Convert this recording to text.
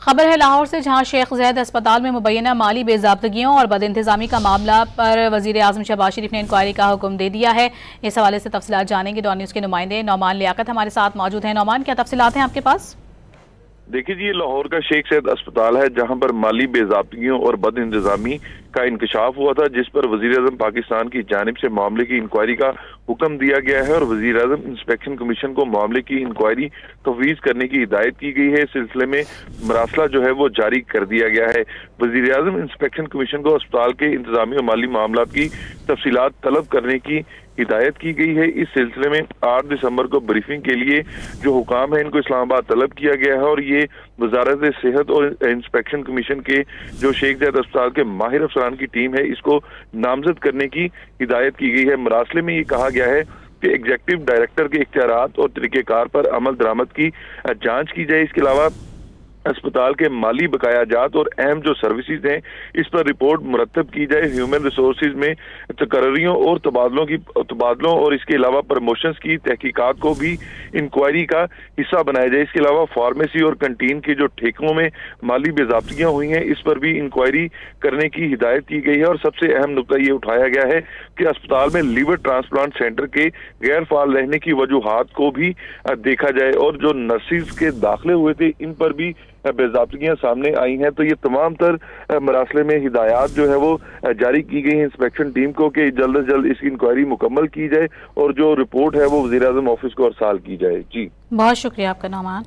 खबर है लाहौर से, जहां शेख ज़ैद अस्पताल में मुबैना माली बेज़ाब्तगियों और बदइंतज़ामी का मामला पर वज़ीर आज़म शहबाज शरीफ ने इंक्वायरी का हुक्म दे दिया है। इस हवाले से तफसीलात जानेंगे डॉन न्यूज़ के नुमाइंदे नौमान लियाकत हमारे साथ मौजूद हैं। नौमान, क्या तफसीलात हैं आपके पास? देखिए जी, ये लाहौर का शेख ज़ैद अस्पताल है जहां पर माली बेज़ाब्तगियों और बद इंतजामी का इंकशाफ हुआ था, जिस पर वज़ीर आज़म पाकिस्तान की जानिब से मामले की इंक्वायरी का हुक्म दिया गया है और वज़ीर आज़म इंस्पेक्शन कमीशन को मामले की इंक्वायरी तफवीज़ करने की हिदायत की गई है। इस सिलसिले में मरासला जो है वो जारी कर दिया गया है। वज़ीर आज़म इंस्पेक्शन कमीशन को अस्पताल के इंतजामी और माली मामला की तफसीलात तलब करने की हिदायत की गई है। इस सिलसिले में 8 दिसंबर को ब्रीफिंग के लिए जो हुकाम है इनको इस्लामाबाद तलब किया गया है और ये वजारत सेहत और इंस्पेक्शन कमीशन के जो शेख ज़ैद अस्पताल के माहिर अफसरान की टीम है इसको नामजद करने की हिदायत की गई है। मरासले में ये कहा गया है कि एग्जीक्यूटिव डायरेक्टर के इख्तियारात और तरीक़ेकार पर अमल दरामद की जाँच की जाए। इसके अलावा अस्पताल के माली बकायाजात और अहम जो सर्विसेज हैं इस पर रिपोर्ट मुरतब की जाए। ह्यूमन रिसोर्सेज में तकर्रियों और तबादलों और इसके अलावा प्रमोशंस की तहकीकात को भी इंक्वायरी का हिस्सा बनाया जाए। इसके अलावा फार्मेसी और कंटीन के जो ठेकों में माली बेज़ाब्तियां हुई हैं इस पर भी इंक्वायरी करने की हिदायत की गई है। और सबसे अहम नुकता ये उठाया गया है कि अस्पताल में लीवर ट्रांसप्लांट सेंटर के गैर फाल रहने की वजूहात को भी देखा जाए और जो नर्सिस के दाखिले हुए थे इन पर भी बेज़ाब्तियां सामने आई हैं। तो ये तमाम तर मरासले में हिदायत जो है वो जारी की गई है इंस्पेक्शन टीम को कि जल्द से जल्द इसकी इंक्वायरी मुकम्मल की जाए और जो रिपोर्ट है वो वज़ीर आज़म ऑफिस को अरसाल की जाए। जी, बहुत शुक्रिया आपका नौमान।